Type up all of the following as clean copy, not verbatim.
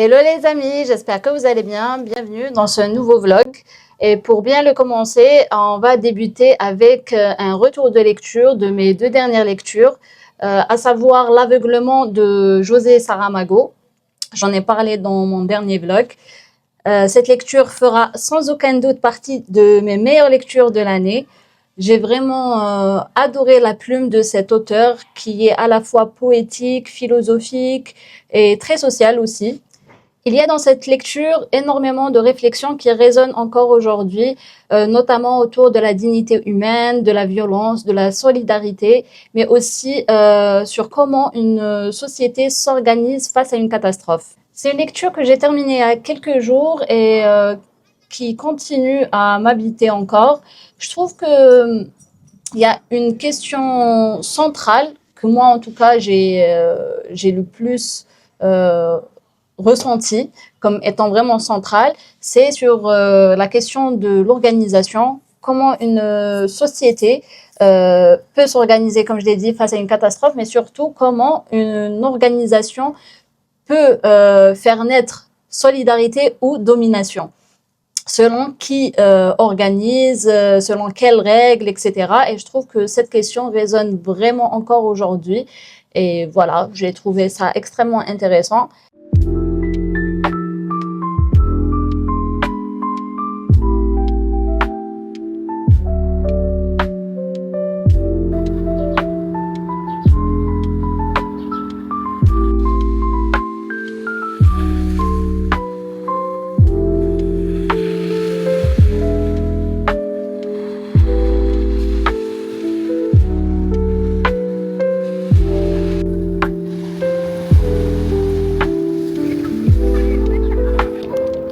Hello les amis, j'espère que vous allez bien. Bienvenue dans ce nouveau vlog. Et pour bien le commencer, on va débuter avec un retour de lecture de mes deux dernières lectures, à savoir L'aveuglement de José Saramago. J'en ai parlé dans mon dernier vlog. Cette lecture fera sans aucun doute partie de mes meilleures lectures de l'année. J'ai vraiment adoré la plume de cet auteur qui est à la fois poétique, philosophique et très social aussi. Il y a dans cette lecture énormément de réflexions qui résonnent encore aujourd'hui, notamment autour de la dignité humaine, de la violence, de la solidarité, mais aussi sur comment une société s'organise face à une catastrophe. C'est une lecture que j'ai terminée il y a quelques jours et qui continue à m'habiter encore. Je trouve que il y a une question centrale que moi, en tout cas, j'ai le plus ressenti comme étant vraiment centrale, c'est sur la question de l'organisation, comment une société peut s'organiser, comme je l'ai dit, face à une catastrophe, mais surtout comment une organisation peut faire naître solidarité ou domination, selon qui organise, selon quelles règles, etc. Et je trouve que cette question résonne vraiment encore aujourd'hui. Et voilà, j'ai trouvé ça extrêmement intéressant.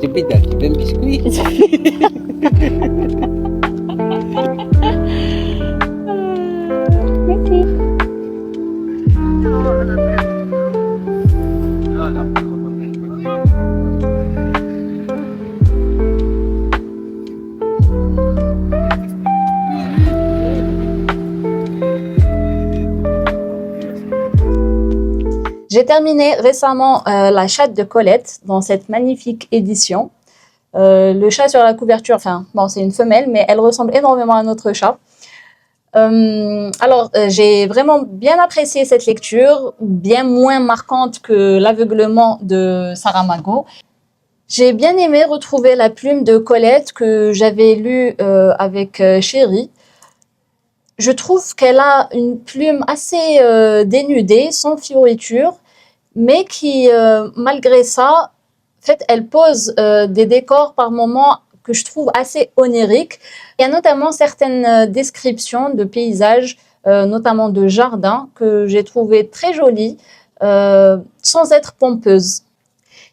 Beda, tu veux un biscuit? Merci. J'ai terminé récemment La chatte de Colette dans cette magnifique édition. Le chat sur la couverture, enfin, bon, c'est une femelle, mais elle ressemble énormément à notre chat. J'ai vraiment bien apprécié cette lecture, bien moins marquante que L'aveuglement de Saramago. J'ai bien aimé retrouver la plume de Colette que j'avais lue avec Chéri. Je trouve qu'elle a une plume assez dénudée, sans fioriture, mais qui, malgré ça, en fait, elle pose des décors par moments que je trouve assez oniriques. Il y a notamment certaines descriptions de paysages, notamment de jardins, que j'ai trouvé très jolies, sans être pompeuses.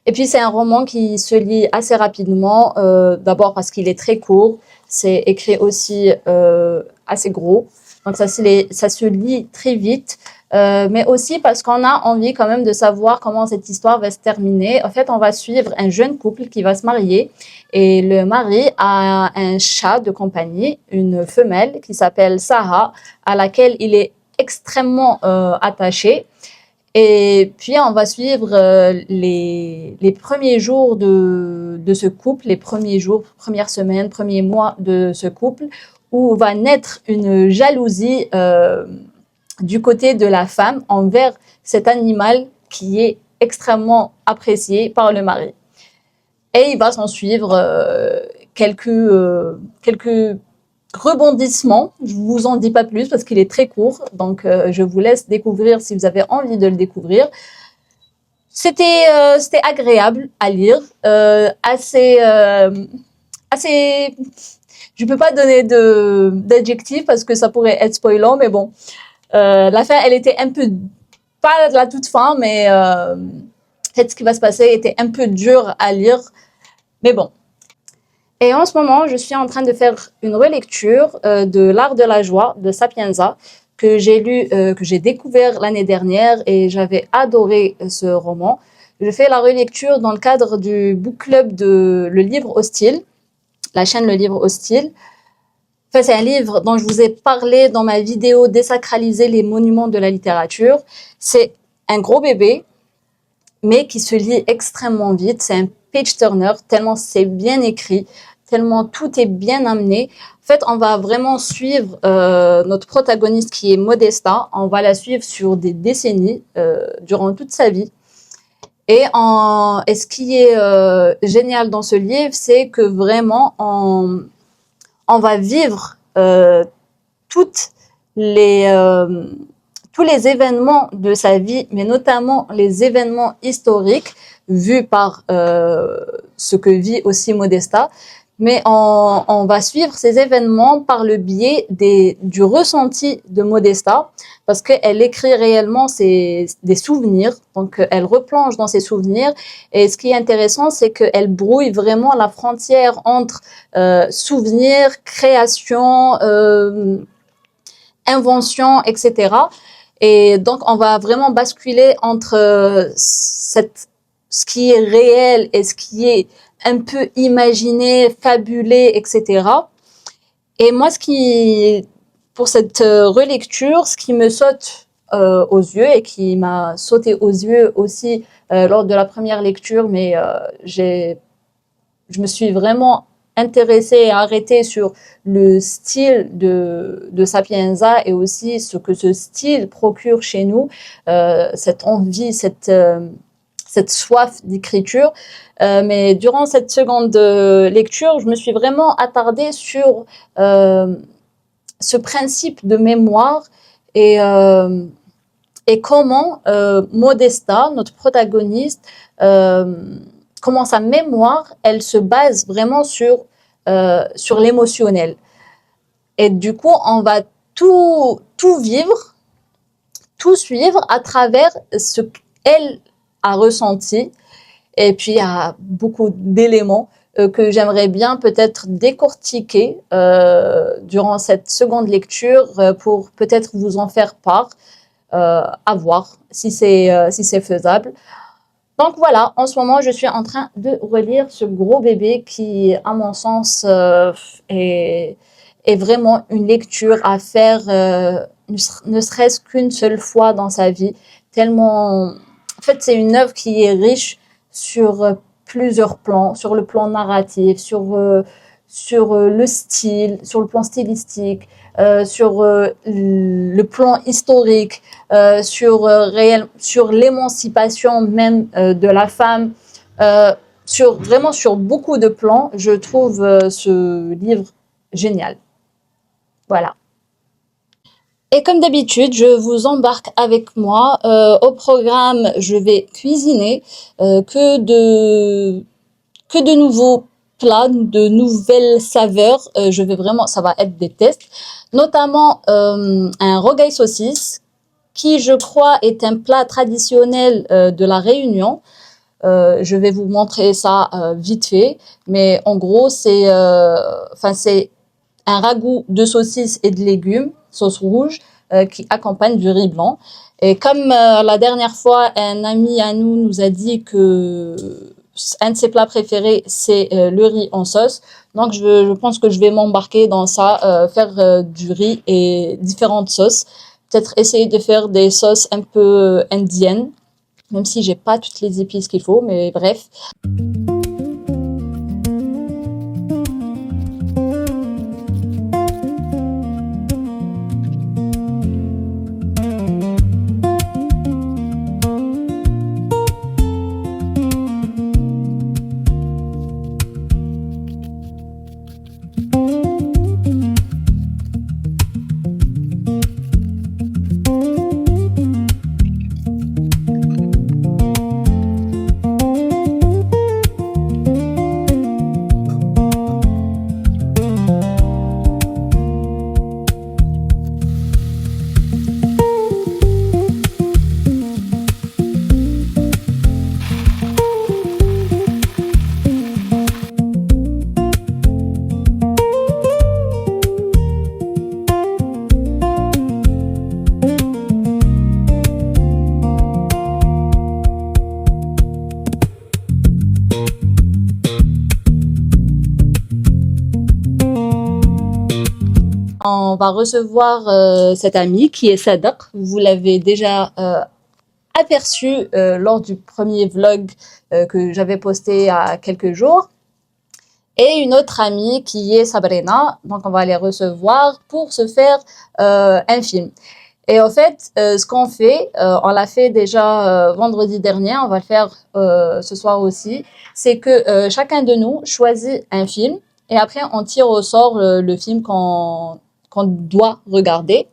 Et puis c'est un roman qui se lit assez rapidement, d'abord parce qu'il est très court, c'est écrit aussi assez gros, donc ça se lit très vite, mais aussi parce qu'on a envie quand même de savoir comment cette histoire va se terminer. En fait, on va suivre un jeune couple qui va se marier et le mari a un chat de compagnie, une femelle qui s'appelle Sarah, à laquelle il est extrêmement attaché. Et puis, on va suivre les premiers jours de ce couple, les premiers jours, premières semaines, premiers mois de ce couple, où va naître une jalousie du côté de la femme envers cet animal qui est extrêmement apprécié par le mari. Et il va s'en suivre quelques rebondissement, je vous en dis pas plus parce qu'il est très court, donc je vous laisse découvrir si vous avez envie de le découvrir. C'était agréable à lire, assez, je peux pas donner d'adjectif parce que ça pourrait être spoilant, mais bon, la fin, elle était un peu, pas la toute fin, mais peut-être ce qui va se passer était un peu dur à lire, mais bon. Et en ce moment, je suis en train de faire une relecture de L'Art de la joie de Sapienza, que j'ai lu, que j'ai découvert l'année dernière et j'avais adoré ce roman. Je fais la relecture dans le cadre du book club de Le Livre Hostile, la chaîne Le Livre Hostile. Enfin, c'est un livre dont je vous ai parlé dans ma vidéo Désacraliser les monuments de la littérature. C'est un gros bébé. mais qui se lit extrêmement vite. C'est un page turner, tellement c'est bien écrit, tellement tout est bien amené. En fait, on va vraiment suivre notre protagoniste qui est Modesta. On va la suivre sur des décennies, durant toute sa vie. Et ce qui est génial dans ce livre, c'est que vraiment, on va vivre toutes les tous les événements de sa vie, mais notamment les événements historiques vus par ce que vit aussi Modesta. Mais on va suivre ces événements par le biais du ressenti de Modesta, parce qu'elle écrit réellement des souvenirs, donc elle replonge dans ses souvenirs. Et ce qui est intéressant, c'est qu'elle brouille vraiment la frontière entre souvenirs, création, invention, etc. Et donc, on va vraiment basculer entre ce qui est réel et ce qui est un peu imaginé, fabulé, etc. Et moi, pour cette relecture, ce qui me saute aux yeux et qui m'a sauté aux yeux aussi lors de la première lecture, mais je me suis vraiment intéressée et arrêtée sur le style de Sapienza et aussi ce que ce style procure chez nous, cette envie, cette soif d'écriture. Mais durant cette seconde lecture, je me suis vraiment attardée sur ce principe de mémoire et comment Modesta, notre protagoniste, comment sa mémoire, elle se base vraiment sur l'émotionnel. Et du coup, on va tout vivre, tout suivre à travers ce qu'elle a ressenti. Et puis, il y a beaucoup d'éléments que j'aimerais bien peut-être décortiquer durant cette seconde lecture pour peut-être vous en faire part, à voir si c'est faisable. Donc voilà, en ce moment, je suis en train de relire ce gros bébé qui, à mon sens, est vraiment une lecture à faire ne serait-ce qu'une seule fois dans sa vie. Tellement, en fait, c'est une œuvre qui est riche sur plusieurs plans, sur le plan narratif, sur le style, sur le plan stylistique, sur le plan historique, sur l'émancipation même de la femme, vraiment sur beaucoup de plans. Je trouve ce livre génial. Voilà. Et comme d'habitude, je vous embarque avec moi. Au programme, je vais cuisiner que de nouveaux plats, de nouvelles saveurs. Ça va être des tests, notamment un rogaille saucisse, qui je crois est un plat traditionnel de la Réunion. Je vais vous montrer ça vite fait, mais en gros c'est un ragoût de saucisses et de légumes, sauce rouge, qui accompagne du riz blanc. Et comme la dernière fois, un ami à nous a dit que un de ses plats préférés, c'est le riz en sauce. Donc, je pense que je vais m'embarquer dans ça, faire du riz et différentes sauces. Peut-être essayer de faire des sauces un peu indiennes, même si j'ai pas toutes les épices qu'il faut, mais bref. On va recevoir cet ami qui est Sadaq. Vous l'avez déjà aperçu lors du premier vlog que j'avais posté il y a quelques jours. Et une autre amie qui est Sabrina, donc on va les recevoir pour se faire un film. Et en fait, ce qu'on fait, on l'a fait déjà vendredi dernier, on va le faire ce soir aussi, c'est que chacun de nous choisit un film et après on tire au sort le film qu'on doit regarder.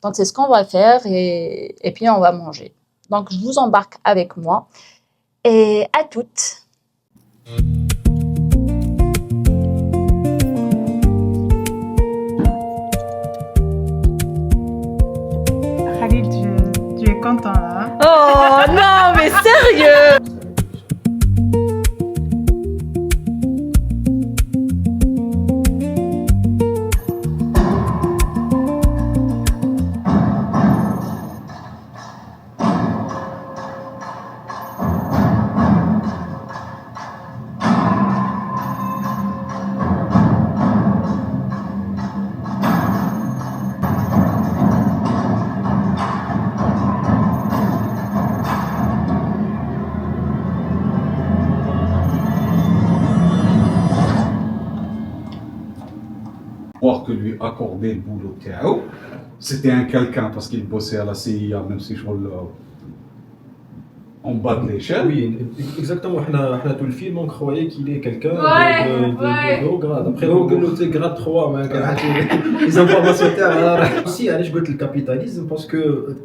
Donc c'est ce qu'on va faire et puis on va manger. Donc je vous embarque avec moi et à toutes. Khalil, tu es content là? Oh non, mais sérieux! Voir que lui accorder le boulot تاعو, c'était un quelqu'un parce qu'il bossait à la CIA, même si je en bas de l'échelle. Oui, exactement. On a tout le film, on croyait qu'il est quelqu'un Ouais. de haut grade. Après, on a grade 3, mais les informations aussi, allez, je goûte le capitalisme parce que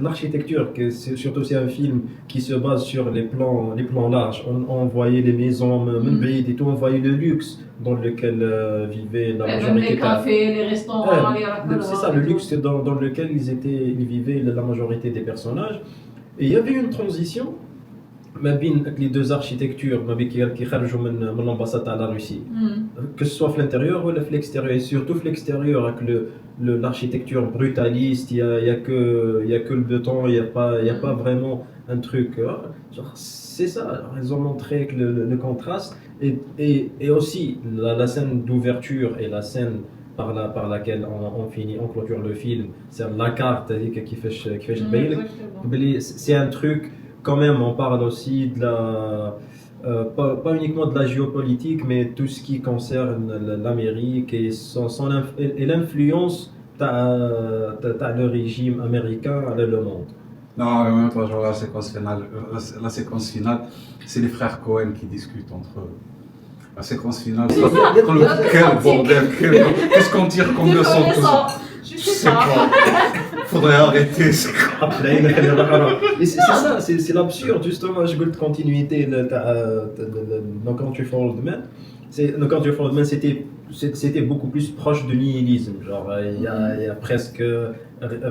l'architecture, c'est surtout c'est un film qui se base sur les plans larges. On voyait les maisons, et tout, on voyait le luxe dans lequel vivait la majorité. Les cafés, les restaurants, C'est ça, le luxe dans lequel ils vivaient la majorité des personnages. Et il y avait une transition avec les deux architectures qui خرجوا من l'ambassade à la Russie, que ce soit à l'intérieur ou à l'extérieur, et surtout à l'extérieur avec l'architecture brutaliste, il y a que le béton, il y a pas vraiment un truc, genre, c'est ça, ils ont montré que le contraste et aussi la scène d'ouverture et la scène par laquelle on clôture le film, c'est la carte qui fait c'est un truc quand même, on parle aussi de pas uniquement de la géopolitique, mais tout ce qui concerne l'Amérique et l'influence le régime américain à le monde. Non, mais même pas, genre la séquence finale, c'est les frères Cohen qui discutent entre eux. La séquence finale, quel bordel, qu'est-ce qu'on tire comme leçon de tout ça? Je sais pas. Faudrait arrêter. Et c'est ça, c'est l'absurde, justement. Je goûte continuité No Country for Old Men. No Country for Old Men, c'était beaucoup plus proche de nihilisme. Genre, il y a presque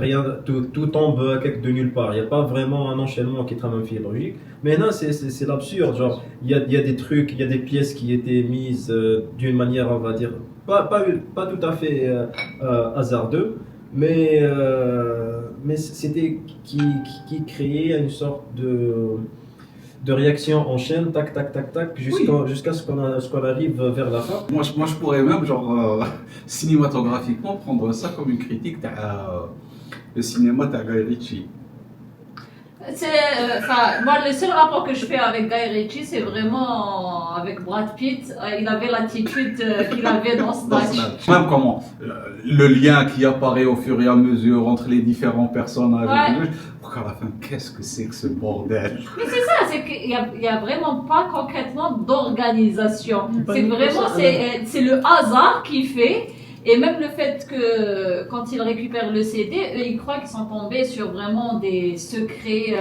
rien, tout tombe de nulle part. Il n'y a pas vraiment un enchaînement qui est un fil logique. Mais non, c'est l'absurde. Genre, il y a des trucs, il y a des pièces qui étaient mises d'une manière, on va dire, pas tout à fait hasardeux. Mais c'était qui créait une sorte de réaction en chaîne, tac, tac, tac, tac, jusqu'à ce qu'on arrive vers la fin. Moi, je pourrais même, genre, cinématographiquement, prendre ça comme une critique le cinéma de Guy Ritchie. Moi, le seul rapport que je fais avec Guy Ritchie, c'est vraiment avec Brad Pitt. Il avait l'attitude qu'il avait dans Snatch. Même comment le lien qui apparaît au fur et à mesure entre les différents personnages. Ouais. À la fin, qu'est-ce que c'est que ce bordel? Mais c'est ça, c'est qu'il y a vraiment pas concrètement d'organisation. C'est vraiment, c'est le hasard qui fait. Et même le fait que quand ils récupèrent le CD, eux ils croient qu'ils sont tombés sur vraiment des secrets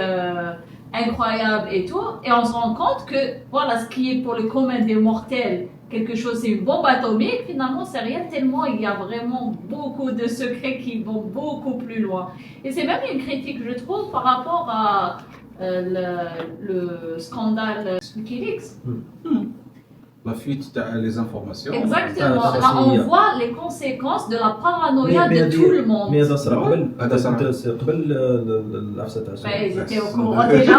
incroyables et tout. Et on se rend compte que voilà, ce qui est pour le commun des mortels, quelque chose, c'est une bombe atomique, finalement c'est rien tellement, il y a vraiment beaucoup de secrets qui vont beaucoup plus loin. Et c'est même une critique, je trouve, par rapport à le scandale Wikileaks. la fuite des informations. Exactement. Ça, Là, on c'est- voit les conséquences de la paranoïa de tout le monde. Mais هذا صرا قبل هذا صرا. قبل العفسه تاع Ben, ils étaient au C'est- courant déjà.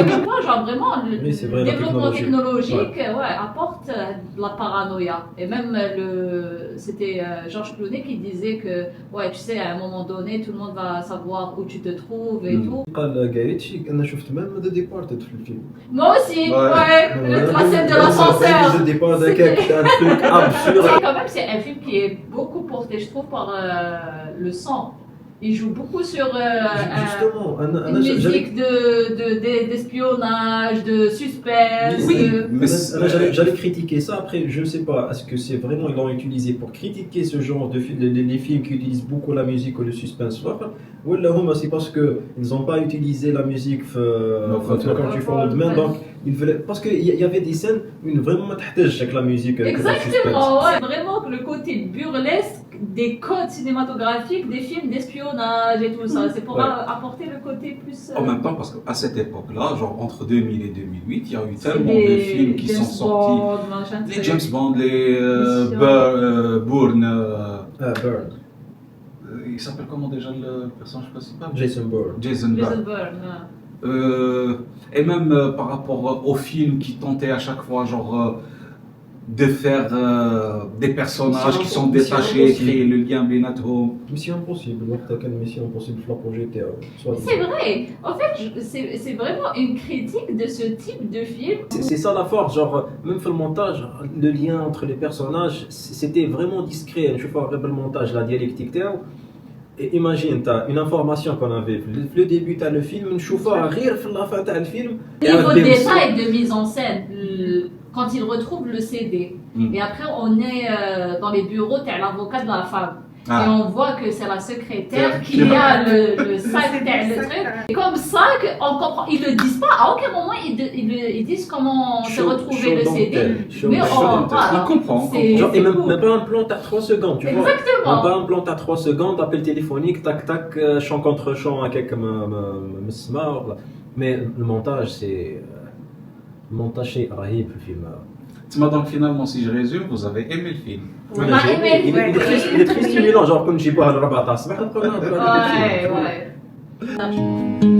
Mais moi, genre vraiment, le Oui, c'est vrai, la développement technologie. technologique ouais, apporte de la paranoïa. Et même c'était Georges Clooney qui disait que, ouais, tu sais, à un moment donné, tout le monde va savoir où tu te trouves et tout. قال جايتشي انا شفت ميم ذا ديبارتد في الفيلم Moi aussi, ouais, la scène de l'ascenseur. ذا ديبارتد هكاك تاع truc absurde. Quand même, c'est un film qui est beaucoup porté, je trouve, par le sang. Il joue beaucoup sur Justement, une musique d'espionnage, de suspense. Oui, de- mais j'allais critiquer ça. Après, je ne sais pas, est-ce que c'est vraiment, ils l'ont utilisé pour critiquer ce genre de films, les films qui utilisent beaucoup la musique ou le suspense fort, ou là, c'est parce qu'ils n'ont pas utilisé la musique quand tu fais le demain, donc ils voulaient, parce qu'il y avait des scènes où vraiment avec la musique. avec le suspense. Exactement, ouais. Vraiment le côté burlesque des codes cinématographiques des films d'espionnage et tout ça. C'est pour Ouais. apporter le côté plus. en même temps, parce qu'à cette époque-là, genre entre 2000 et 2008, il y a eu c'est tellement de films qui James sont sortis. Bond, machin, Les c'est- James Bond, les Mission. Bourne. Burn, Il s'appelle comment déjà le personnage principal? Jason Bourne. Jason Jason Bourne. Bourne, ouais. Et même par rapport aux films qui tentaient à chaque fois, genre, de faire des personnages qui sont Mission détachés, Impossible. créer le lien Benatho. Mission Impossible, وقتها كان Mission Impossible في l'apogée تاعو. C'est vrai. En fait, c'est vraiment une critique de ce type de film. C'est ça la force, genre, même fait le montage, le lien entre les personnages, c'était vraiment discret. Je vois le montage, la dialectique تاعو. Et imagine, tu as une information qu'on avait. Le début, tu as le film, une chauffeur rire la fin, tu as le film. Niveau de détail de mise en scène, quand il retrouve le CD, Mm. et après on est dans les bureaux, tu as l'avocat de la femme. Ah. Et on voit que c'est la secrétaire C'est- qui a le sac, le truc. Et comme ça, on comprend. Ils le disent pas. À aucun moment, ils disent comment s'est retrouvé le CD. Mais voilà. On comprend. C'est- Genre, et même, cool. même pas un plan, tu as 3 secondes, tu vois. Même Exactement. pas un plan, tu as 3 secondes, appel téléphonique, tac tac, chant contre chant, avec mais le montage, c'est. Le montage, c'est rahib le film. Donc finalement, si je résume, vous avez aimé le film. On a aimé le film. Il est très stimulant, genre, quand j'ai pas le rabat, c'est pas Ouais, ouais.